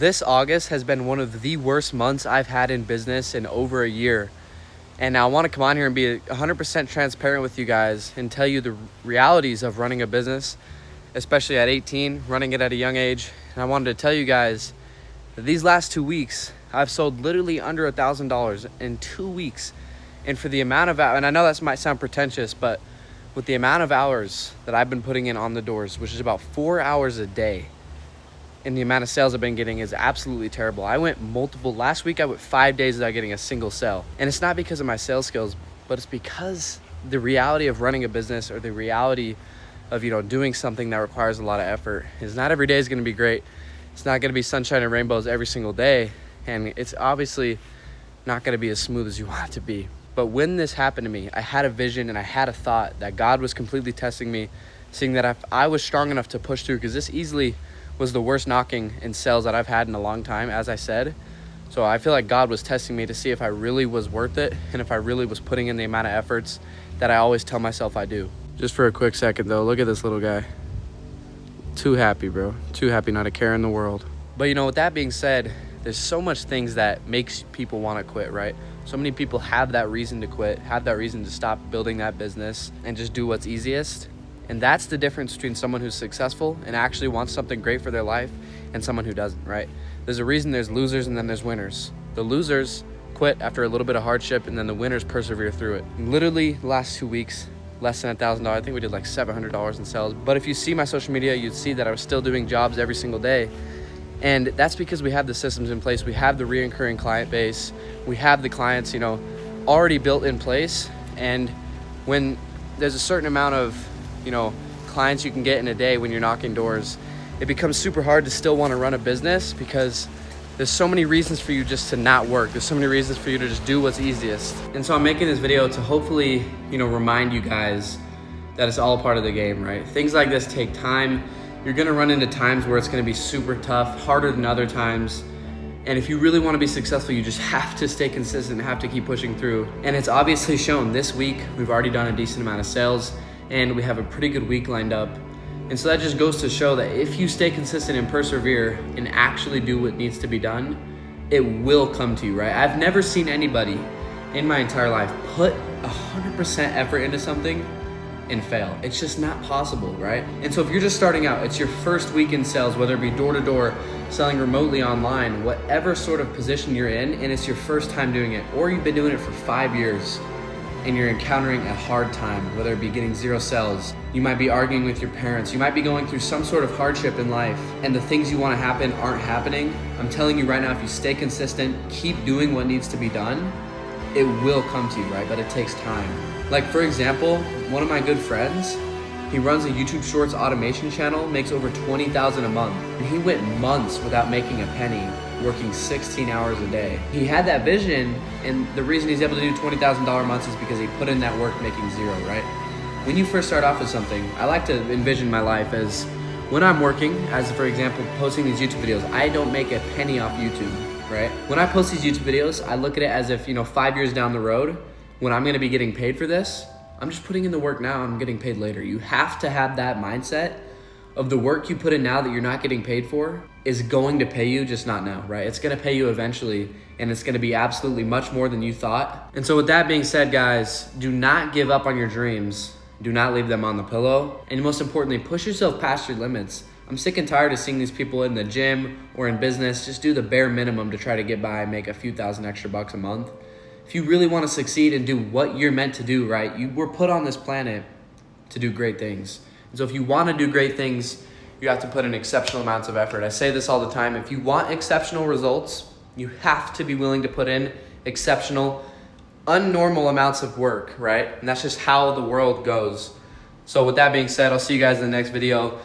this August has been one of the worst months I've had in business in over a year. And now I want to come on here and be 100% transparent with you guys and tell you the realities of running a business, especially at 18, running it at a young age. And I wanted to tell you guys that these last 2 weeks, I've sold literally under $1,000 in 2 weeks. And for the amount of, and I know that might sound pretentious, but with the amount of hours that I've been putting in on the doors, which is about 4 hours a day, and the amount of sales I've been getting is absolutely terrible. Last week I went 5 days without getting a single sale. And it's not because of my sales skills, but it's because the reality of running a business, or the reality of, doing something that requires a lot of effort, is not every day is gonna be great. It's not gonna be sunshine and rainbows every single day. And it's obviously not gonna be as smooth as you want it to be. But when this happened to me, I had a vision and I had a thought that God was completely testing me, seeing that if I was strong enough to push through, because this easily was the worst knocking in sales that I've had in a long time, as I said. So I feel like God was testing me to see if I really was worth it and if I really was putting in the amount of efforts that I always tell myself I do. Just for a quick second though, look at this little guy. Too happy, bro. Too happy, not a care in the world. But with that being said, there's so much things that makes people want to quit, right? So many people have that reason to quit, have that reason to stop building that business and just do what's easiest. And that's the difference between someone who's successful and actually wants something great for their life and someone who doesn't, right? There's a reason there's losers and then there's winners. The losers quit after a little bit of hardship, and then the winners persevere through it. Literally the last 2 weeks, less than $1,000. I think we did like $700 in sales. But if you see my social media, you'd see that I was still doing jobs every single day. And that's because we have the systems in place. We have the reoccurring client base. We have the clients, already built in place. And when there's a certain amount of, clients you can get in a day when you're knocking doors, it becomes super hard to still want to run a business, because there's so many reasons for you just to not work. There's so many reasons for you to just do what's easiest. And so I'm making this video to hopefully, remind you guys that it's all part of the game, right? Things like this take time. You're gonna run into times where it's gonna be super tough, harder than other times. And if you really wanna be successful, you just have to stay consistent, have to keep pushing through. And it's obviously shown. This week, we've already done a decent amount of sales, and we have a pretty good week lined up. And so that just goes to show that if you stay consistent and persevere and actually do what needs to be done, it will come to you, right? I've never seen anybody in my entire life put 100% effort into something and fail. It's just not possible, right? And so if you're just starting out, it's your first week in sales, whether it be door-to-door, selling remotely online, whatever sort of position you're in, and it's your first time doing it, or you've been doing it for 5 years, and you're encountering a hard time, whether it be getting 0 sales, you might be arguing with your parents, you might be going through some sort of hardship in life, and the things you want to happen aren't happening. I'm telling you right now, if you stay consistent, keep doing what needs to be done, it will come to you, right? But it takes time. Like, for example, one of my good friends, he runs a YouTube Shorts automation channel, makes over $20,000 a month. And he went months without making a penny, working 16 hours a day. He had that vision, and the reason he's able to do $20,000 months is because he put in that work making 0, right? When you first start off with something, I like to envision my life as when I'm working, as for example, posting these YouTube videos, I don't make a penny off YouTube, right? When I post these YouTube videos, I look at it as if, 5 years down the road, when I'm gonna be getting paid for this, I'm just putting in the work now and I'm getting paid later. You have to have that mindset of the work you put in now that you're not getting paid for is going to pay you, just not now, right? It's gonna pay you eventually, and it's gonna be absolutely much more than you thought. And so with that being said, guys, do not give up on your dreams. Do not leave them on the pillow. And most importantly, push yourself past your limits. I'm sick and tired of seeing these people in the gym or in business just do the bare minimum to try to get by and make a few thousand extra bucks a month. If you really want to succeed and do what you're meant to do, right, you were put on this planet to do great things. And so if you want to do great things, you have to put in exceptional amounts of effort. I say this all the time. If you want exceptional results, you have to be willing to put in exceptional, unnormal amounts of work, right? And that's just how the world goes. So with that being said, I'll see you guys in the next video.